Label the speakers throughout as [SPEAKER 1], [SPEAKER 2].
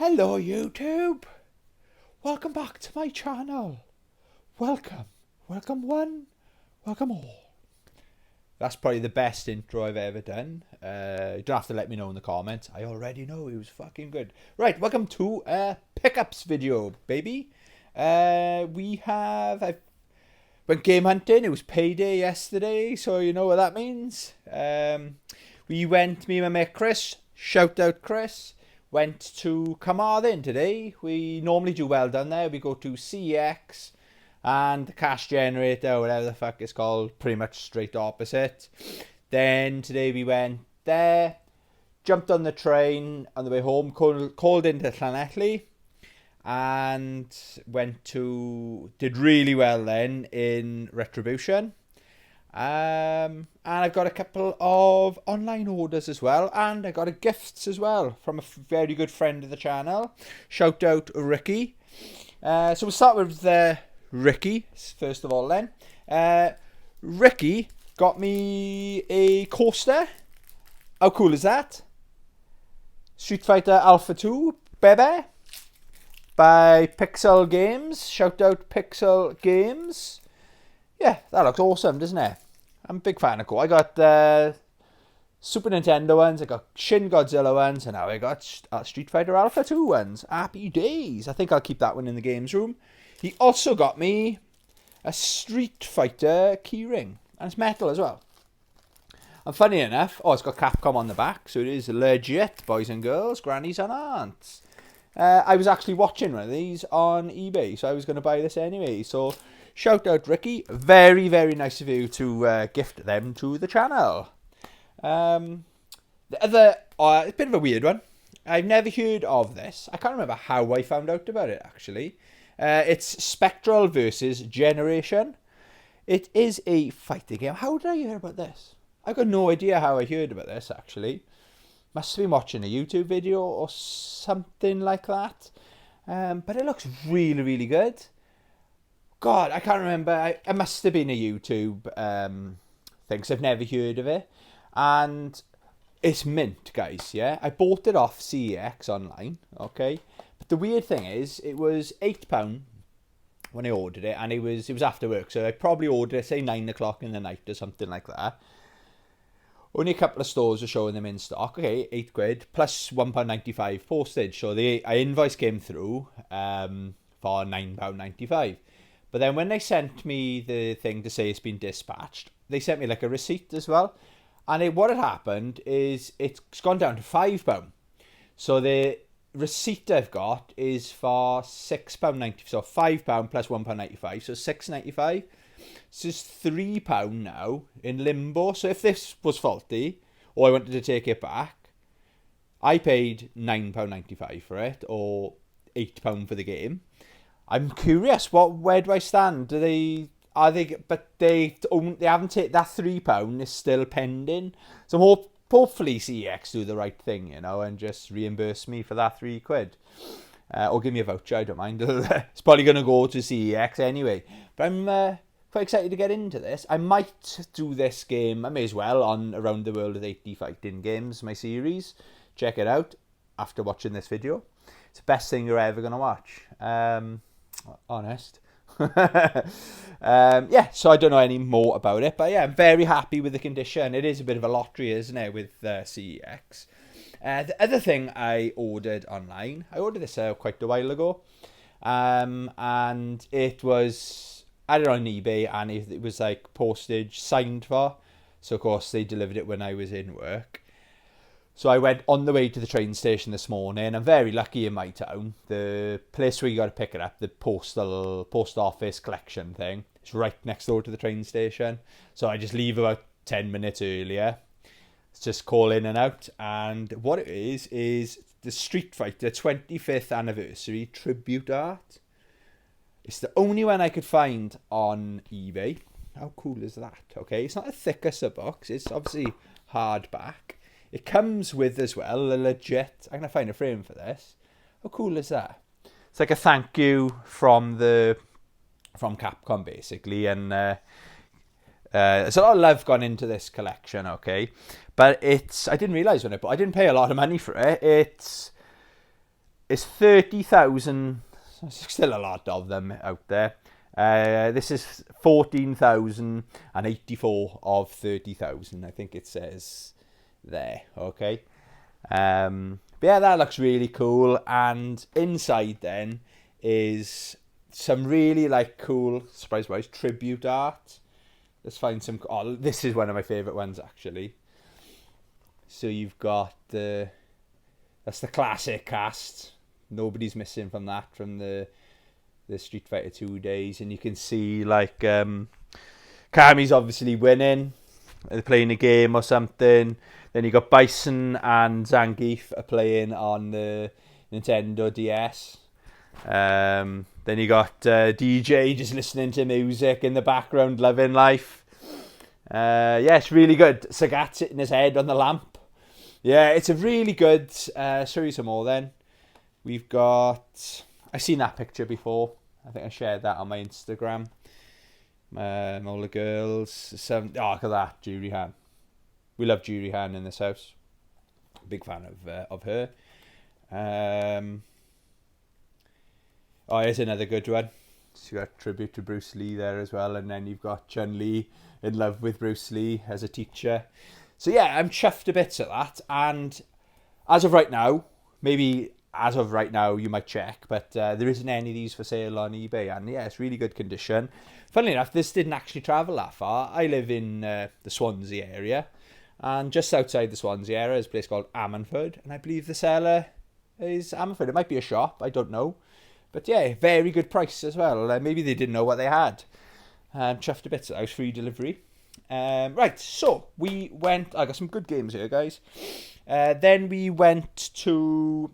[SPEAKER 1] Hello YouTube, welcome back to my channel. Welcome one, welcome all. That's probably the best intro I've ever done. You don't have to let me know in the comments, I already know it was fucking good. Right, welcome to a pickups video, baby. I went game hunting, it was payday yesterday, so you know what that means. Me and my mate Chris, shout out Chris, went to Carmarthen today. We normally do well down there. We go to CX and the cash generator, whatever the fuck it's called, pretty much straight opposite. Then today we went there, jumped on the train on the way home, called into Llanelli, and did really well then in Retribution. And I've got a couple of online orders as well, and I got a gifts as well from a very good friend of the channel. Shout out Ricky. So we'll start with Ricky first of all then. Ricky got me a coaster. How cool is that? Street Fighter Alpha 2 baby by Pixel Games. Shout out Pixel Games. Yeah, that looks awesome, doesn't it? I'm a big fan of Go. I got Super Nintendo ones, I got Shin Godzilla ones, and now I got Street Fighter Alpha 2 ones. Happy days. I think I'll keep that one in the games room. He also got me a Street Fighter keyring, and it's metal as well. And funny enough, it's got Capcom on the back, so it is legit, boys and girls, grannies and aunts. I was actually watching one of these on eBay, so I was going to buy this anyway, so shout out Ricky, very, very nice of you to gift them to the channel. The other, it's a bit of a weird one. I've never heard of this. I can't remember how I found out about it, actually. It's Spectral versus Generation. It is a fighting game. How did I hear about this? I've got no idea how I heard about this, actually. Must have been watching a YouTube video or something like that. But it looks really, really good. God, I can't remember. It must have been a YouTube thing, because I've never heard of it. And it's mint, guys, yeah? I bought it off CEX online, okay? But the weird thing is, it was £8 when I ordered it, and it was after work. So I probably ordered it, say, 9 o'clock in the night or something like that. Only a couple of stores are showing them in stock. Okay, £8 plus £1.95 postage. So I invoice came through for £9.95. But then when they sent me the thing to say it's been dispatched, they sent me like a receipt as well. And what had happened is it's gone down to £5. So the receipt I've got is for £6.90. So £5 plus £1.95. So £6.95. So it's £3 now in limbo. So if this was faulty, or I wanted to take it back, I paid £9.95 for it, or £8 for the game. I'm curious, where do I stand? They haven't taken that £3 is still pending. So hopefully CEX do the right thing, and just reimburse me for that £3. Or give me a voucher, I don't mind. It's probably going to go to CEX anyway. But I'm quite excited to get into this. I might do this game, I may as well, on Around the World with 80 Fighting Games, my series. Check it out after watching this video. It's the best thing you're ever going to watch. Honest. Yeah, so I don't know any more about it, but yeah, I'm very happy with the condition. It is a bit of a lottery, isn't it, with CEX. The other thing I ordered online, I ordered this quite a while ago, and it was, I don't know, on eBay, and it was like postage signed for, so of course they delivered it when I was in work. So I went on the way to the train station this morning. I'm very lucky in my town. The place where you got to pick it up, the post office collection thing, it's right next door to the train station. So I just leave about 10 minutes earlier. It's just call in and out. And what it is the Street Fighter 25th anniversary tribute art. It's the only one I could find on eBay. How cool is that? Okay, it's not a thicker box. It's obviously hardback. It comes with, as well, a legit... I'm going to find a frame for this. How cool is that? It's like a thank you from Capcom, basically. And there's a lot of love gone into this collection, okay? But I didn't realise when I didn't pay a lot of money for it. it's 30,000. Still a lot of them out there. This is 14,084 of 30,000. I think it says there. Okay. But yeah, that looks really cool. And inside then is some really like cool, surprise-wise, tribute art. Let's find some. Oh, this is one of my favourite ones actually. So you've got that's the classic cast. Nobody's missing from that, from the Street Fighter 2 days, and you can see like Kami's obviously winning. They're playing a game or something. Then you got Bison and Zangief are playing on the Nintendo DS. Then you got DJ just listening to music in the background, loving life. Yeah, it's really good. Sagat sitting his head on the lamp. Yeah, it's a really good. Show you some more then. We've got. I've seen that picture before. I think I shared that on my Instagram. All the girls. Oh, look at that, Juri Han. We love Juri Han in this house. Big fan of her. Oh, here's another good one. So you got tribute to Bruce Lee there as well, and then you've got Chun-Li in love with Bruce Lee as a teacher. So yeah, I'm chuffed a bit at that. And as of right now, maybe as of right now you might check, but there isn't any of these for sale on eBay. And yeah, it's really good condition. Funnily enough, this didn't actually travel that far. I live in the Swansea area, and just outside the Swansea area is a place called Ammanford, and I believe the seller is Ammanford. It might be a shop, I don't know. But yeah, very good price as well. Maybe they didn't know what they had. Chuffed a bit, so that was free delivery. Right, so we went. I got some good games here, guys. Then we went to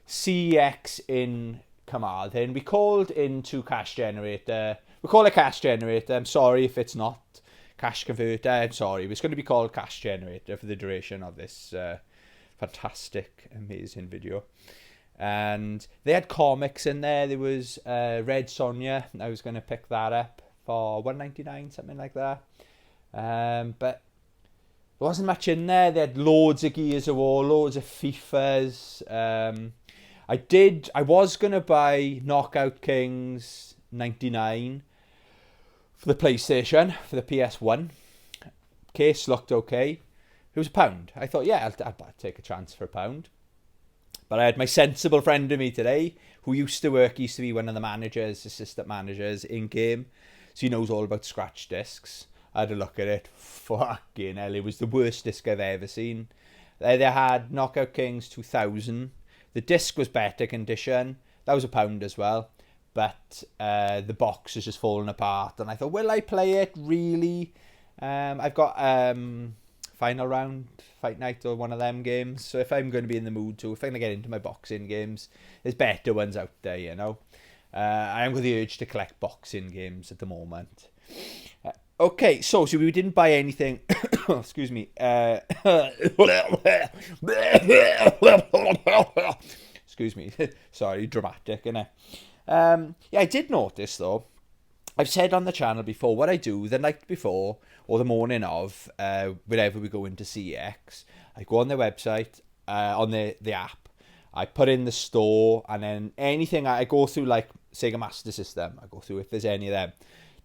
[SPEAKER 1] CEX in Carmarthen. We called into Cash Generator. We call it Cash Generator. I'm sorry if it's not Cash Converter. I'm sorry. It's going to be called Cash Generator for the duration of this fantastic, amazing video. And they had comics in there. There was Red Sonja. I was going to pick that up for $1.99, something like that. But there wasn't much in there. They had loads of Gears of War, loads of FIFAs. I was going to buy Knockout Kings 99 for the PlayStation, for the PS1. Case looked okay. It was £1. I thought, yeah, I'll take a chance for £1. But I had my sensible friend with me today who used to be one of the managers, assistant managers in-game. So he knows all about scratch discs. I had a look at it. Fucking hell, it was the worst disc I've ever seen. They had Knockout Kings 2000. The disc was better condition. That was £1 as well. But the box is just falling apart. And I thought, will I play it? Really? I've got Final Round, Fight Night, or one of them games. So if I'm going to be in the mood to, if I'm going to get into my boxing games, there's better ones out there, you know. I am with the urge to collect boxing games at the moment. Okay, so we didn't buy anything. Excuse me. Excuse me. Sorry, dramatic, innit? Yeah, I did notice though. I've said on the channel before, what I do the night before or the morning of, whenever we go into CX, I go on their website, on the app, I put in the store, and then anything, I go through like Sega Master System, I go through if there's any of them,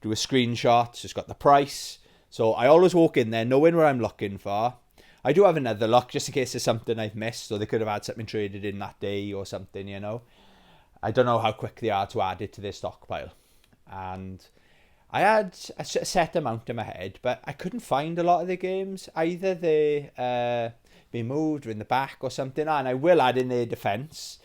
[SPEAKER 1] do a screenshot, so it's got the price. So I always walk in there knowing what I'm looking for. I do have another look just in case there's something I've missed, or they could have had something traded in that day or something, you know. I don't know how quick they are to add it to their stockpile. And I had a set amount in my head, but I couldn't find a lot of the games. Either they been moved or in the back or something. And I will add in their defence,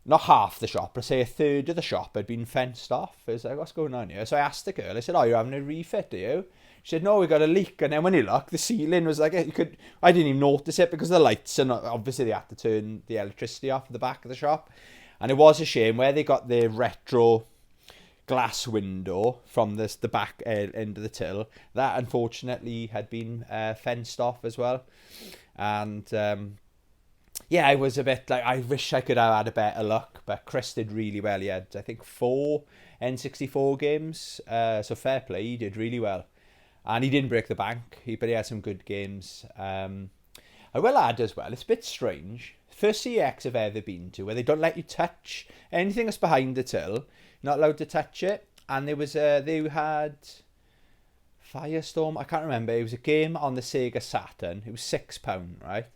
[SPEAKER 1] not half the shop, but say a third of the shop had been fenced off. I was like, what's going on here? So I asked the girl, I said, oh, you're having a refit, are you? She said, no, we got a leak. And then when you look, the ceiling was like, I didn't even notice it because of the lights, and obviously they had to turn the electricity off at the back of the shop. And it was a shame where they got the retro glass window from the back end of the till. That unfortunately had been fenced off as well. And yeah, I was a bit like, I wish I could have had a better luck, but Chris did really well. He had, I think, 4 N64 games, so fair play, he did really well. And he didn't break the bank, but he had some good games. I will add as well, it's a bit strange. first CX I've ever been to where they don't let you touch anything that's behind the till. You're not allowed to touch it. And there was they had Firestorm. I can't remember. It was a game on the Sega Saturn. It was £6, right?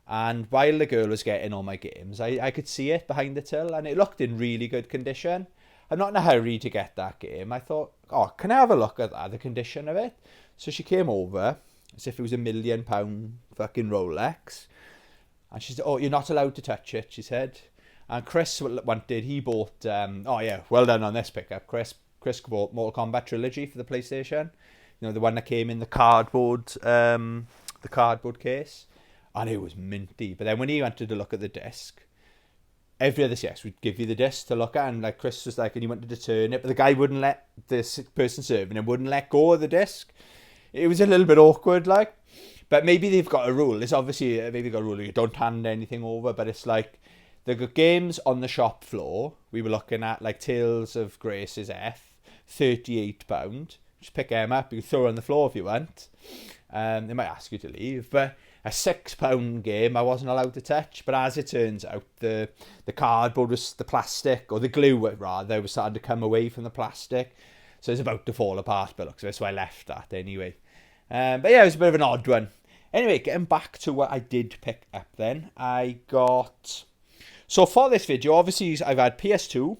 [SPEAKER 1] And while the girl was getting all my games, I could see it behind the till, and it looked in really good condition. I'm not in a hurry to get that game. I thought, oh, can I have a look at that, the condition of it? So she came over, as if it was £1 million fucking Rolex. And she said, oh, you're not allowed to touch it, she said. And Chris wanted, he bought, oh yeah, well done on this pickup, Chris. Chris bought Mortal Kombat Trilogy for the PlayStation. You know, the one that came in the cardboard case. And it was minty. But then when he wanted to look at the disc, every other CX would give you the disc to look at. And like Chris was like, and he wanted to turn it. But the guy wouldn't let, this person serving him wouldn't let go of the disc. It was a little bit awkward, like. But maybe they've got a rule. It's obviously, maybe they've got a rule. You don't hand anything over. But it's like, they've got games on the shop floor. We were looking at like Tales of Grace's F, £38. Just pick them up. You can throw her on the floor if you want. They might ask you to leave. But a £6 game I wasn't allowed to touch, but as it turns out, the cardboard was the plastic, or the glue rather, was starting to come away from the plastic, so it's about to fall apart. But look, so that's why I left that anyway. But yeah, it was a bit of an odd one. Anyway, getting back to what I did pick up then, I got. So for this video, obviously I've had PS2,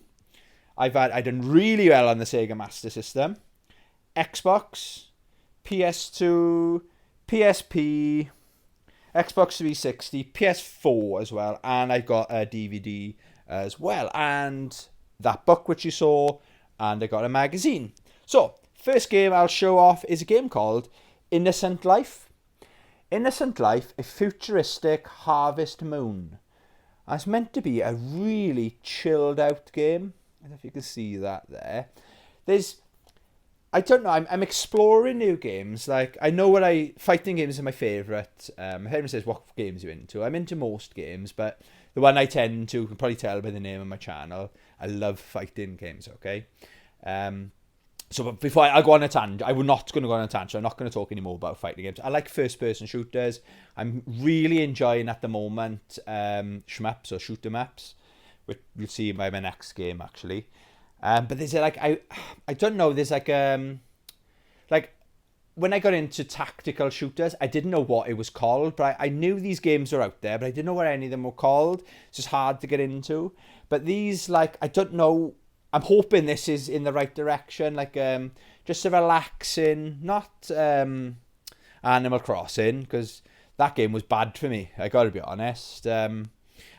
[SPEAKER 1] I've done really well on the Sega Master System, Xbox, PS2, PSP. Xbox 360, PS4 as well, and I got a DVD as well, and that book which you saw, and I got a magazine. So, first game I'll show off is a game called Innocent Life. Innocent Life, a futuristic Harvest Moon. And it's meant to be a really chilled out game. I don't know if you can see that there. I don't know, I'm exploring new games. Like, I know fighting games are my favourite. Everyone says, what games are you into? I'm into most games, but the one I tend to, you can probably tell by the name of my channel, I love fighting games, okay? So before I'll go on a tangent, I'm not going to go on a tangent. I'm not going to talk anymore about fighting games. I like first-person shooters. I'm really enjoying, at the moment, shmups or shoot-em-ups, which you'll see by my next game, actually. But there's like, I don't know, there's like when I got into tactical shooters, I didn't know what it was called, but I knew these games were out there, but I didn't know what any of them were called. It's just hard to get into. But these, like, I don't know, I'm hoping this is in the right direction, like just a relaxing, not Animal Crossing, because that game was bad for me, I gotta be honest.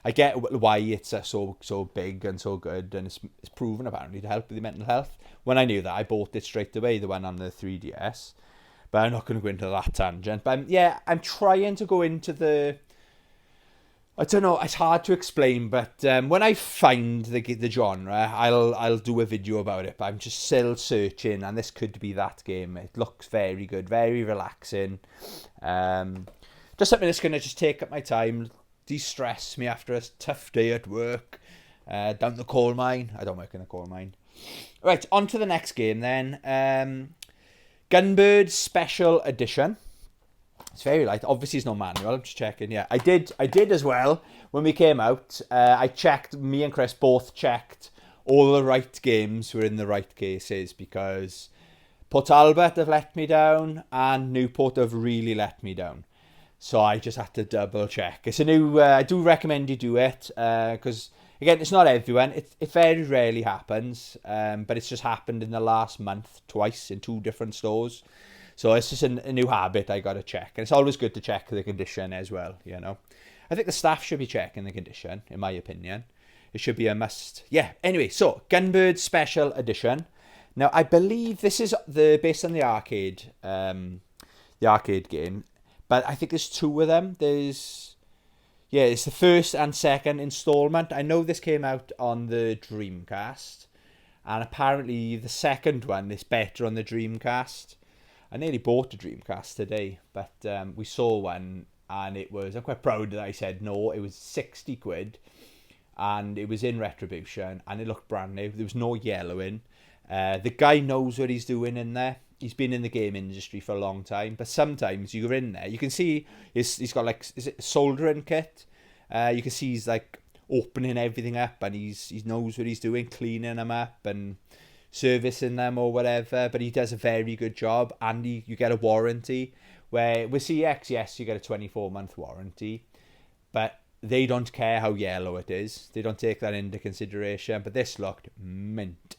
[SPEAKER 1] I get why it's so big and so good, and it's proven apparently to help with the mental health. When I knew that, I bought it straight away, the one on the 3DS. But I'm not going to go into that tangent. But I'm trying to go into the. I don't know. It's hard to explain, but when I find the genre, I'll do a video about it. But I'm just still searching, and this could be that game. It looks very good, very relaxing. Just something that's going to just take up my time. De-stress me after a tough day at work, down the coal mine. I don't work in a coal mine. Right, on to the next game then. Gunbird Special Edition. It's very light. Obviously, it's no manual. I'm just checking. Yeah, I did as well when we came out. I checked. Me and Chris both checked all the right games were in the right cases, because Port Albert have let me down and Newport have really let me down. So I just had to double check. It's a new. I do recommend you do it, because again, it's not everyone. It very rarely happens, but it's just happened in the last month twice in 2 different stores. So it's just a new habit I got to check, and it's always good to check the condition as well. You know, I think the staff should be checking the condition. In my opinion, it should be a must. Yeah. Anyway, so Gunbird Special Edition. Now I believe this is based on the arcade game. But I think there's 2 of them. It's the first and second installment. I know this came out on the Dreamcast, and apparently the second one is better on the Dreamcast. I nearly bought a Dreamcast today, but we saw one, and I'm quite proud that I said no. It was £60, and it was in Retribution, and it looked brand new. There was no yellowing. The guy knows what he's doing in there. He's been in the game industry for a long time, but sometimes you're in there, you can see he's got like, is it a soldering kit? You can see he's like opening everything up, and he knows what he's doing, cleaning them up and servicing them or whatever. But he does a very good job, and you get a warranty. Where with CX, yes, you get a 24-month warranty, but they don't care how yellow it is. They don't take that into consideration. But this looked mint.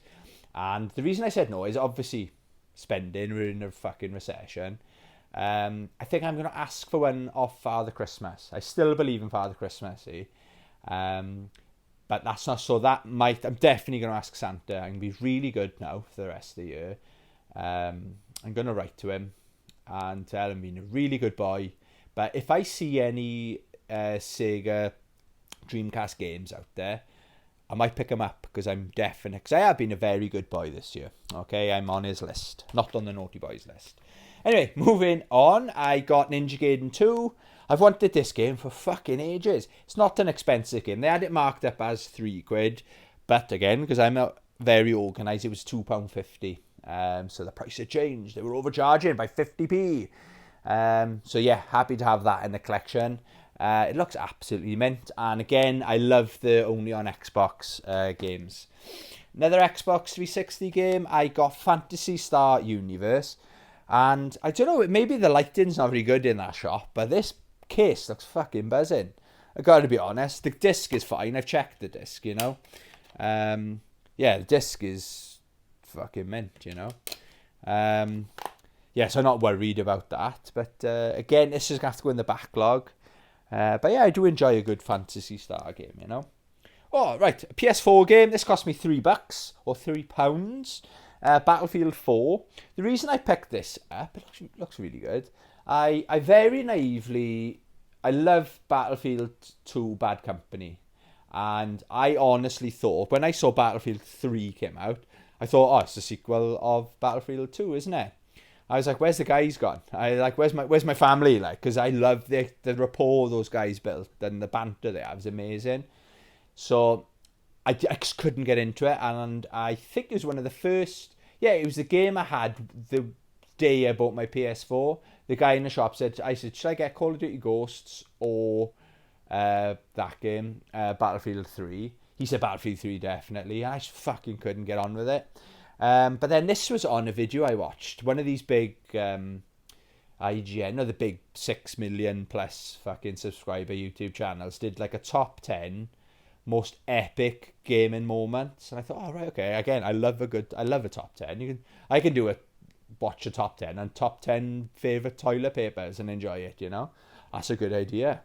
[SPEAKER 1] And the reason I said no is obviously spending. We're in a fucking recession. I think I'm going to ask for one off Father Christmas. I still believe in Father Christmas, but that's not so. I'm definitely going to ask Santa. I'm going to be really good now for the rest of the year. I'm going to write to him and tell him being a really good boy. But if I see any Sega Dreamcast games out there, I might pick them up because I'm definite. Because I have been a very good boy this year. Okay, I'm on his list, not on the naughty boys list. Anyway, moving on, I got Ninja Gaiden 2. I've wanted this game for fucking ages. It's not an expensive game. They had it marked up as £3, but again, because I'm very organised, it was £2.50. So the price had changed. They were overcharging by 50p. So yeah, happy to have that in the collection. It looks absolutely mint. And again, I love the only on Xbox games. Another Xbox 360 game, I got Phantasy Star Universe. And I don't know, maybe the lighting's not very good in that shop, but this case looks fucking buzzing. I gotta be honest, the disc is fine. I've checked the disc, you know. Yeah, the disc is fucking mint, you know. Yeah, so I'm not worried about that. But again, this is going to have to go in the backlog. But yeah, I do enjoy a good Phantasy Star game, you know. Oh, right, a PS4 game. This cost me £3 or £3. Battlefield 4. The reason I picked this up, it looks really good. I very naively, I love Battlefield 2 Bad Company. And I honestly thought, when I saw Battlefield 3 came out, I thought, oh, it's the sequel of Battlefield 2, isn't it? I was like, where's the guys gone? Where's my family? Like, because I love the rapport those guys built and the banter they have is amazing. So I just couldn't get into it, and I think it was one of the first. Yeah, it was the game I had the day I bought my PS4. The guy in the shop said, should I get Call of Duty Ghosts or that game, Battlefield 3? He said Battlefield 3 definitely. I just fucking couldn't get on with it. But then this was on a video I watched. One of these big IGN, the big 6 million plus fucking subscriber YouTube channels, did like a top 10 most epic gaming moments. And I thought, oh, right, okay. Again, I love a top 10. I can watch a top 10 and top 10 favourite toilet papers and enjoy it, you know. That's a good idea.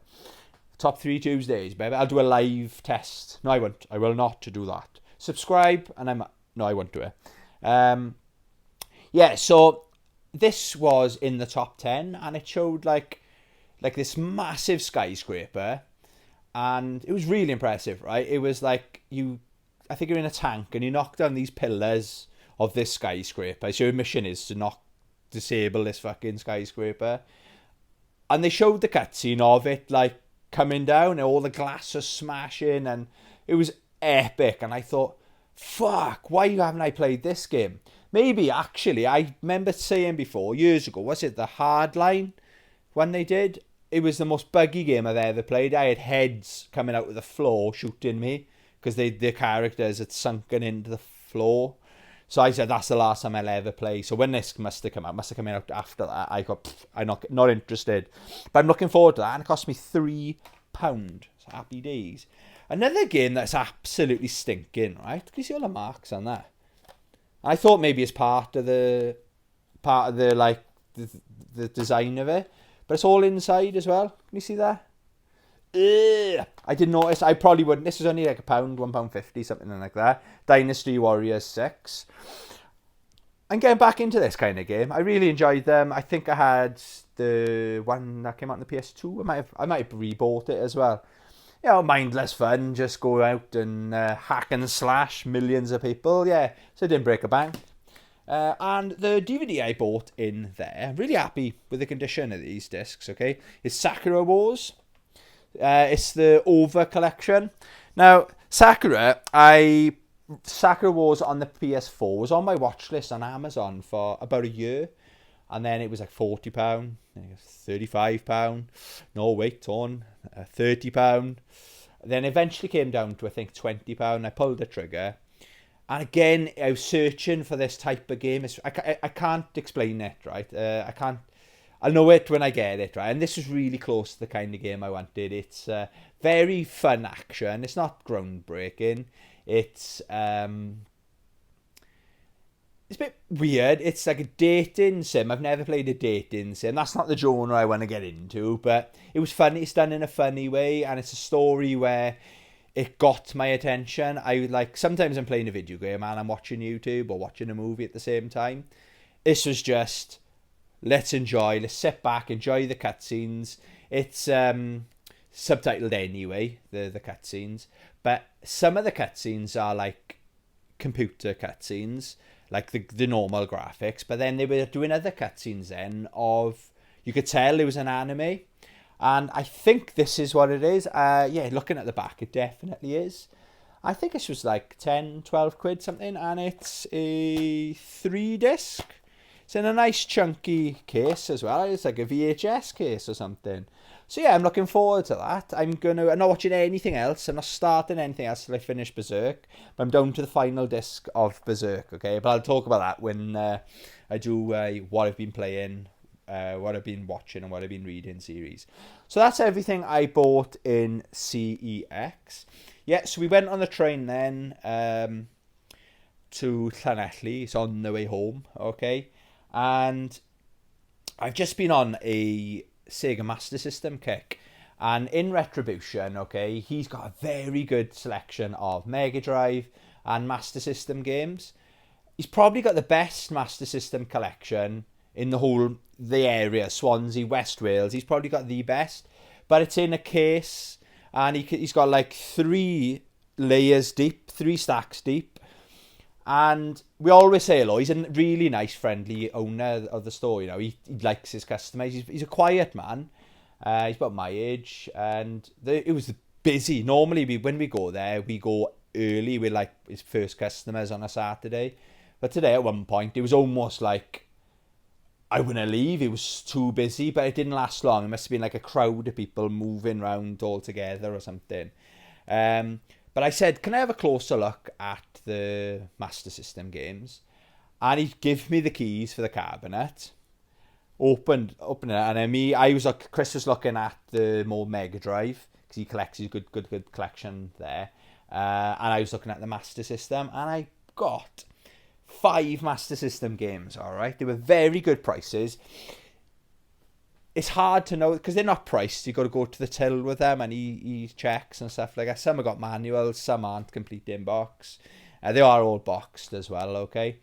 [SPEAKER 1] Top 3 Tuesdays, baby. I'll do a live test. No, I won't. I will not do that. Subscribe, and I won't do it. Yeah, so this was in the top 10, and it showed like this massive skyscraper, and it was really impressive, right? It was like I think you're in a tank, and you knock down these pillars of this skyscraper. So your mission is to disable this fucking skyscraper. And they showed the cutscene of it, like, coming down, and all the glass was smashing, and it was epic. And I thought, fuck, why haven't I played this game? Maybe, actually, I remember saying before, years ago, was it the Hardline when they did? It was the most buggy game I've ever played. I had heads coming out of the floor shooting me because the characters had sunken into the floor. So I said, that's the last time I'll ever play. So when this must have come out after that, I got, I'm not interested. But I'm looking forward to that. And it cost me £3. So happy days. Another game that's absolutely stinking, right? Can you see all the marks on that? I thought maybe it's part of the like the design of it, but it's all inside as well. Can you see that? Ugh. I didn't notice. I probably wouldn't. This is only like £1.50, something like that. Dynasty Warriors 6. I'm getting back into this kind of game. I really enjoyed them. I think I had the one that came out on the PS2. I might have rebought it as well. You know, mindless fun. Just go out and hack and slash millions of people. Yeah, so it didn't break a bank. And the DVD I bought in there, I'm really happy with the condition of these discs, okay? It's Sakura Wars. It's the Over collection. Now, Sakura Wars on the PS4 was on my watch list on Amazon for about a year. And then it was like £40, £35. No, wait, on £30. Then eventually came down to, I think, £20. I pulled the trigger. And again, I was searching for this type of game. I can't explain it, right? I can't. I'll know it when I get it, right? And this was really close to the kind of game I wanted. It's very fun action. It's not groundbreaking. It's a bit weird. It's like a dating sim. I've never played a dating sim. That's not the genre I want to get into, but it was funny. It's done in a funny way, and it's a story where it got my attention. Sometimes I'm playing a video game and I'm watching YouTube or watching a movie at the same time. This was just, let's sit back, enjoy the cutscenes. It's subtitled anyway, the cutscenes, but some of the cutscenes are like computer cutscenes, like the normal graphics, but then they were doing other cutscenes then of, you could tell it was an anime, and I think this is what it is. Yeah, looking at the back, it definitely is. I think this was like 10, 12 quid something, and it's a 3-disc. It's in a nice chunky case as well. It's like a VHS case or something. So yeah, I'm looking forward to that. I'm not watching anything else. I'm not starting anything else till I finish Berserk. But I'm down to the final disc of Berserk, okay? But I'll talk about that when I do what I've been playing, what I've been watching, and what I've been reading series. So that's everything I bought in CEX. Yeah, so we went on the train then to Llanelli. It's on the way home, okay? And I've just been on a Sega Master System kick, and in Retribution, okay, he's got a very good selection of Mega Drive and Master System games. He's probably got the best Master System collection in the area, Swansea, West Wales. He's probably got the best, but it's in a case, and he's got like 3 layers deep, 3 stacks deep. And we always say hello. He's a really nice, friendly owner of the store. You know, he likes his customers. He's a quiet man. He's about my age, and it was busy. Normally, when we go there, we go early with like his first customers on a Saturday. But today, at one point, it was almost like I want to leave. It was too busy, but it didn't last long. It must have been like a crowd of people moving around all together or something. But I said, can I have a closer look at the Master System games? And he'd give me the keys for the cabinet. Opened it, and Chris was looking at the more Mega Drive, because he collects his good collection there. And I was looking at the Master System, and I got 5 Master System games, alright? They were very good prices. It's hard to know, because they're not priced. You've got to go to the till with them, and he checks and stuff like that. Some have got manuals, some aren't complete in box. They are all boxed as well, okay?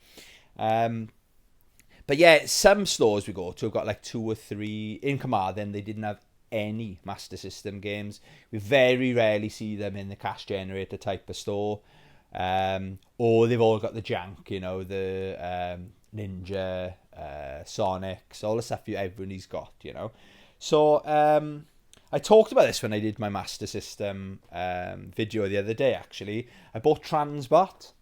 [SPEAKER 1] But yeah, some stores we go to have got like 2 or 3. In Carmarthen, they didn't have any Master System games. We very rarely see them in the cash generator type of store. Or they've all got the jank, you know, the Ninja, Sonics, all the stuff everybody's got, you know. So I talked about this when I did my Master System video the other day, actually. I bought Transbot.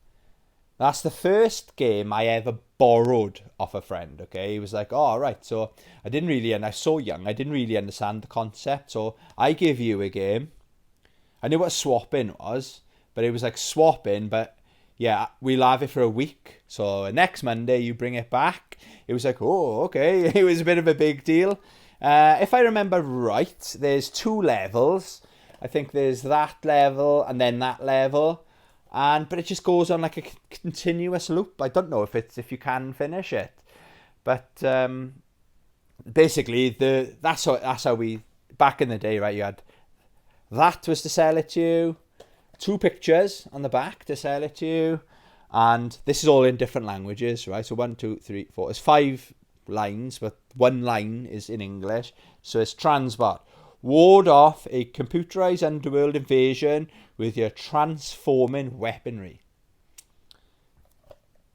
[SPEAKER 1] That's the first game I ever borrowed off a friend, okay? He was like, oh, right, so and I was so young, I didn't really understand the concept, so I give you a game. I knew what swapping was, but it was like swapping, but yeah, we'll have it for a week. So next Monday, you bring it back. It was like, oh, okay. It was a bit of a big deal. If I remember right, there's 2 levels. I think there's that level and then that level. But it just goes on like a continuous loop. I don't know if you can finish it. But basically, that's how we, back in the day, right, you had, that was to sell it to you. 2 pictures on the back to sell it to you, and this is all in different languages, right? So 1, 2, 3, 4. It's 5 lines, but 1 line is in English. So it's Transbot. Ward off a computerized underworld invasion with your transforming weaponry.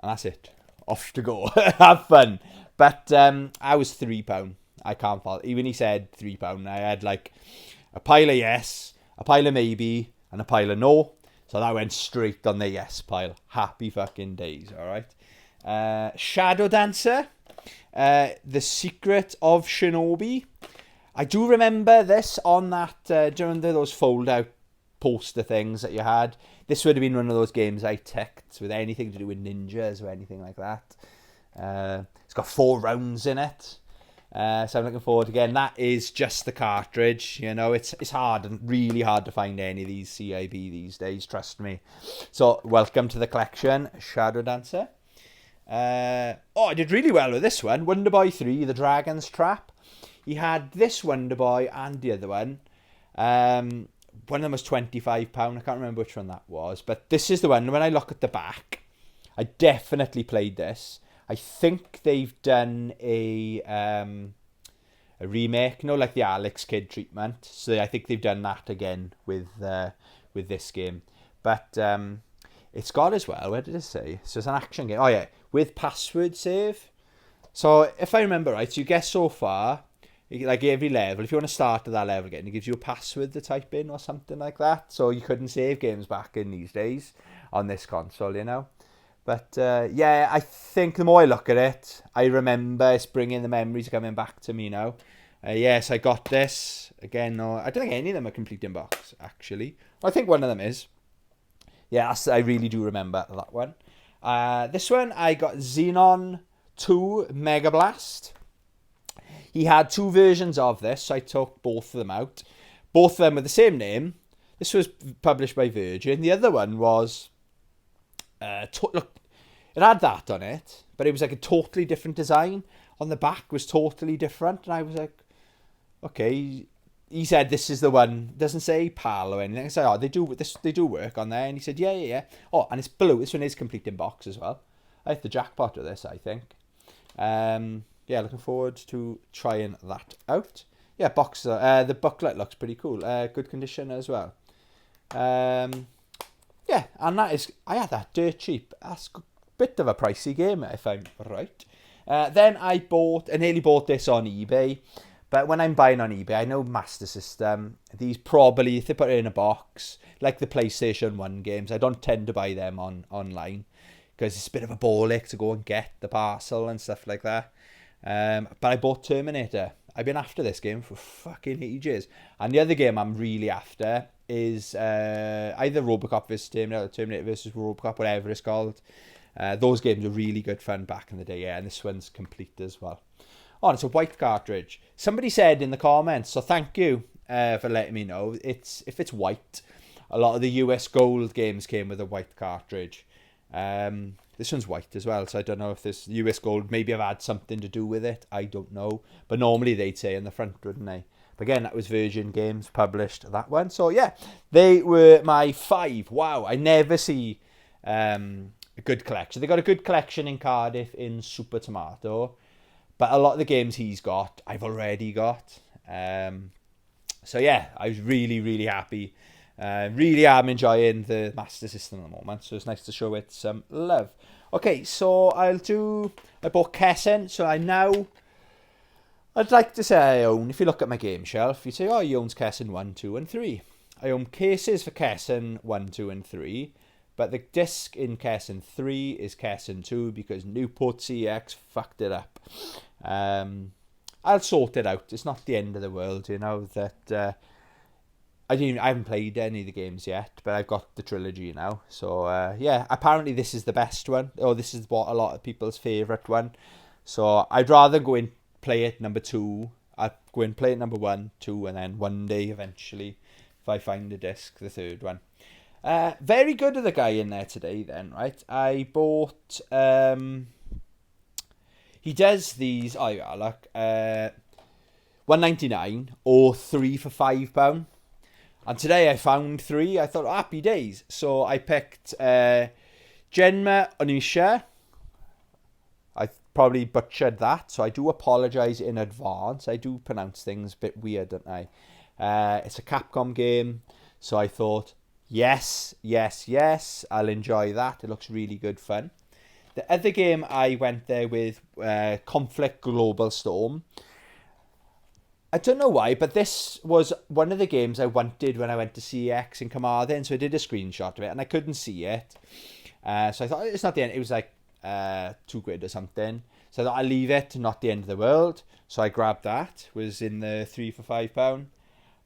[SPEAKER 1] And that's it. Off to go. Have fun. But I was £3. I can't fault. Even he said £3. I had like a pile of yes, a pile of maybe, and a pile of no. So that went straight on the yes pile. Happy fucking days, alright? Shadow Dancer. The Secret of Shinobi. I do remember this on that, during those fold-out poster things that you had. This would have been one of those games I ticked with anything to do with ninjas or anything like that. It's got 4 rounds in it. So I'm looking forward again. That is just the cartridge. You know, it's hard and really hard to find any of these CIB these days, trust me. So welcome to the collection, Shadow Dancer. I did really well with this one. Wonder Boy 3, The Dragon's Trap. He had this Wonder Boy and the other one. One of them was £25. I can't remember which one that was. But this is the one. When I look at the back, I definitely played this. I think they've done a remake, like the Alex Kidd treatment. So I think they've done that again with this game. But it's got as well, where did it say? So it's an action game. Oh yeah, with password save. So if I remember right, so you get so far, like every level, if you want to start at that level again, it gives you a password to type in or something like that. So you couldn't save games back in these days on this console, you know. But yeah, I think the more I look at it, I remember it's bringing the memories coming back to me now. Yes, I got this. Again, no, I don't think any of them are complete in box, actually. I think one of them is. Yes, I really do remember that one. This one, I got Xenon 2 Mega Blast. He had 2 versions of this, so I took both of them out. Both of them with the same name. This was published by Virgin. The other one was... look, it had that on it, but it was like a totally different design. On the back was totally different, and I was like, okay. He said this is the one. It doesn't say PAL or anything. I said, they do work on there, and he said, yeah. Oh, and it's blue. This one is complete in box as well. I hit the jackpot with this, I think. Yeah, looking forward to trying that out. Yeah, box. The booklet looks pretty cool. Good condition as well. Yeah, and that is, I had that dirt cheap. That's a bit of a pricey game, if I'm right. Then I nearly bought this on eBay. But when I'm buying on eBay, I know Master System, these probably, if they put it in a box, like the PlayStation 1 games, I don't tend to buy them online. Because it's a bit of a ball ache to go and get the parcel and stuff like that. But I bought Terminator. I've been after this game for fucking ages. And the other game I'm really after is either Robocop vs Terminator or Terminator vs Robocop, whatever it's called. Those games were really good fun back in the day, yeah, and this one's complete as well. Oh, and it's a white cartridge. Somebody said in the comments, so thank you for letting me know. If it's white, a lot of the US Gold games came with a white cartridge. This one's white as well, so I don't know if this US Gold maybe have had something to do with it. I don't know. But normally they'd say in the front, wouldn't they? But again, that was Virgin Games published that one. So yeah, they were my 5. Wow, I never see a good collection. They got a good collection in Cardiff in Super Tomato. But a lot of the games he's got, I've already got. So yeah, I was really, really happy. Really am enjoying the Master System at the moment, so it's nice to show it some love. Okay, so I bought Kessen, so I'd like to say I own, if you look at my game shelf, you say, oh, he owns Kessen 1, 2, and 3. I own cases for Kessen 1, 2, and 3, but the disc in Kessen 3 is Kessen 2 because Newport CX fucked it up. I'll sort it out. It's not the end of the world, you know, that... I haven't played any of the games yet, but I've got the trilogy now. So, yeah, apparently this is the best one. Or this is what a lot of people's favourite one. So, I'd rather go and play it number 2. I'd go and play it number 1, 2, and then one day, eventually, if I find the disc, the third one. Very good of the guy in there today, then, right? I bought... he does these... Oh, yeah, look. $1.99 or 3 for £5. And today I found 3. I thought, happy days. So I picked Genma Onisha. I probably butchered that, so I do apologise in advance. I do pronounce things a bit weird, don't I? It's a Capcom game, so I thought, yes, I'll enjoy that. It looks really good fun. The other game I went there with, Conflict Global Storm. I don't know why, but this was one of the games I wanted when I went to CX in Carmarthen, so I did a screenshot of it, and I couldn't see it. So I thought, it's not the end. It was like £2 or something. So So I thought I'd leave it, not the end of the world. So I grabbed that, was in the 3 for £5.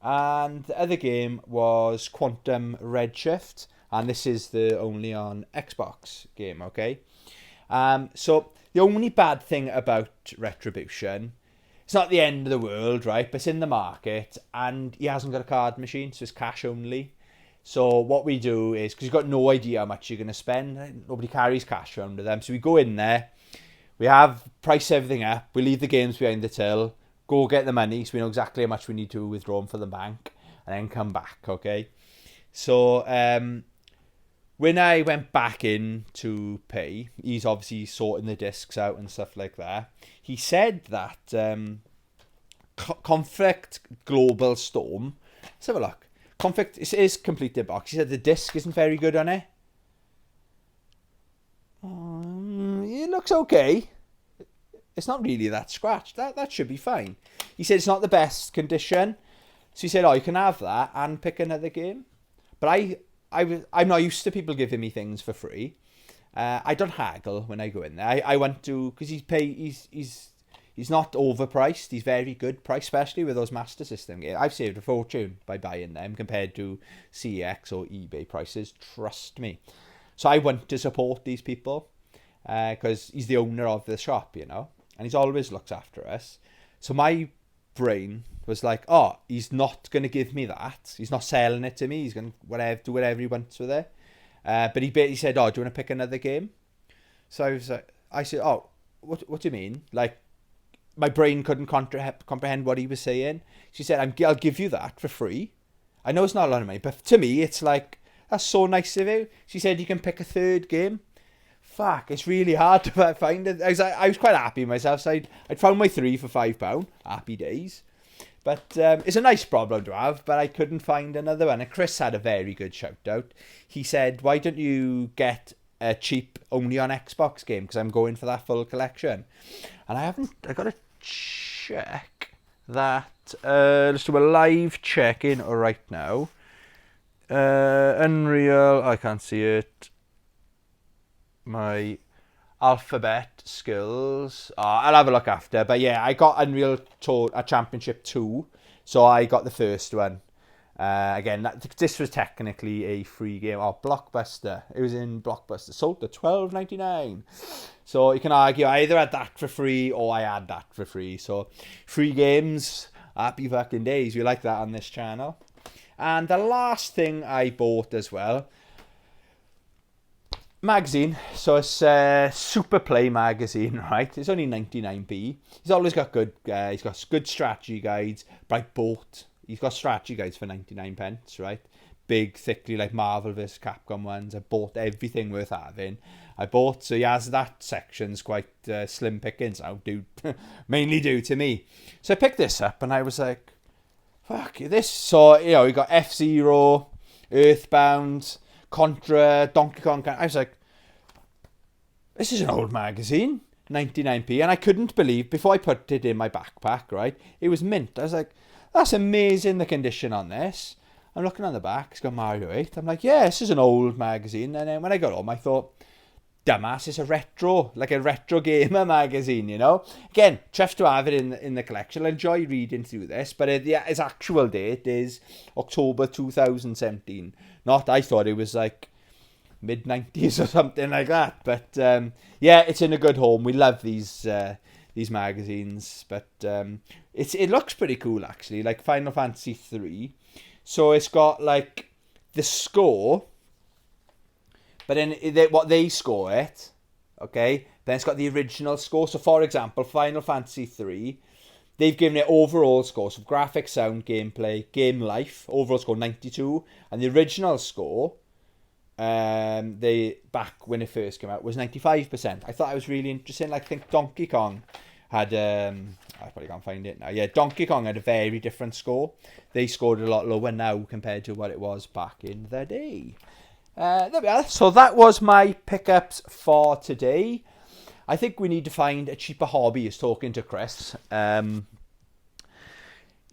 [SPEAKER 1] And the other game was Quantum Redshift, and this is the only on Xbox game, okay? So the only bad thing about Retribution, it's not the end of the world, right? But it's in the market, and he hasn't got a card machine, so it's cash only. So what we do is, because you've got no idea how much you're going to spend, nobody carries cash around with them. So we go in there, we have price everything up, we leave the games behind the till, go get the money, so we know exactly how much we need to withdraw from the bank, and then come back, okay? So when I went back in to pay, he's obviously sorting the discs out and stuff like that. He said that Conflict Global Storm, let's have a look. Conflict, it is completed box. He said the disc isn't very good on it. It looks okay. It's not really that scratched. That should be fine. He said it's not the best condition. So he said, you can have that and pick another game. But I'm not used to people giving me things for free. I don't haggle when I go in there. I want to, because he's not overpriced. He's very good price, especially with those Master System games. I've saved a fortune by buying them compared to CX or eBay prices. Trust me. So I want to support these people because he's the owner of the shop, you know, and he's always looks after us. So my brain was like, he's not going to give me that. He's not selling it to me. He's going to do whatever he wants with it. But he said, do you want to pick another game? So I said, what do you mean? Like, my brain couldn't comprehend what he was saying. She said, I'll give you that for free. I know it's not a lot of money, but to me, it's like, that's so nice of you. She said, you can pick a third game. Fuck, it's really hard to find it. I was quite happy with myself. So I'd found my 3 for £5. Happy days. But it's a nice problem to have, but I couldn't find another one. And Chris had a very good shout out. He said, why don't you get a cheap only on Xbox game? Because I'm going for that full collection. And I got to check that. Let's do a live check-in right now. Unreal, I can't see it. My alphabet skills. I'll have a look after. But yeah, I got Unreal Championship 2. So I got the first one. Again, this was technically a free game. Blockbuster. It was in Blockbuster. Sold for $12.99. So you can argue I either had that for free or I had that for free. So free games, happy fucking days. We like that on this channel. And the last thing I bought as well, magazine. So it's Super Play magazine, right? It's only 99p. He's always got he's got good strategy guides. But he's got strategy guides for 99 pence, right? Big, thickly, like Marvel vs. Capcom ones. I bought everything worth having. So he has that section's quite slim pickings now, mainly due to me. So I picked this up and I was like, fuck this. So, you know, we got F-Zero, Earthbound, Contra, Donkey Kong. I was like, this is an old magazine, 99p. And I couldn't believe, before I put it in my backpack, right, it was mint. I was like, that's amazing, the condition on this. I'm looking on the back, it's got Mario 8. I'm like, yeah, this is an old magazine. And then when I got home, I thought, dumbass, it's a retro gamer magazine, you know. Again, chuffed to have it in the collection. I enjoy reading through this, but its actual date is October 2017. I thought it was like mid-90s or something like that. But yeah, it's in a good home. We love these magazines, but it looks pretty cool actually, like Final Fantasy 3. So it's got like the score. But then what they score it, okay, then it's got the original score. So, for example, Final Fantasy 3, they've given it overall score. So, graphics, sound, gameplay, game life, overall score 92. And the original score, back when it first came out, was 95%. I thought it was really interesting. Like, I think Donkey Kong had, I probably can't find it now. Yeah, Donkey Kong had a very different score. They scored a lot lower now compared to what it was back in the day. There we are. So that was my pickups for today. I think we need to find a cheaper hobby, is talking to Chris. Yeah,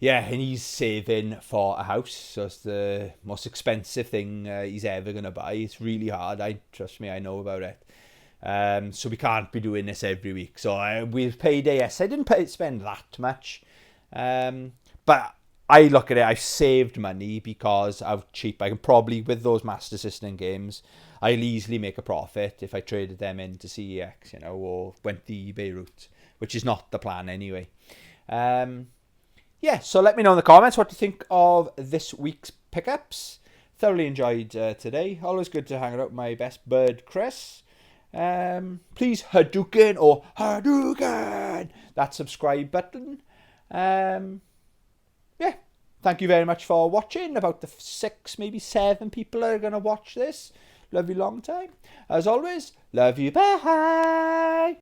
[SPEAKER 1] and he's saving for a house. So it's the most expensive thing he's ever going to buy. It's really hard. Trust me, I know about it. So we can't be doing this every week. So with payday, yes, I didn't spend that much. But I look at it, I've saved money because of cheap. I can probably, with those Master System games, I'll easily make a profit if I traded them into CEX, or went the eBay route, which is not the plan anyway. So let me know in the comments what you think of this week's pickups. Thoroughly enjoyed today. Always good to hang out with my best bud, Chris. Please Hadouken that subscribe button. Thank you very much for watching. About the 6, maybe 7 people are going to watch this. Love you long time. As always, love you. Bye.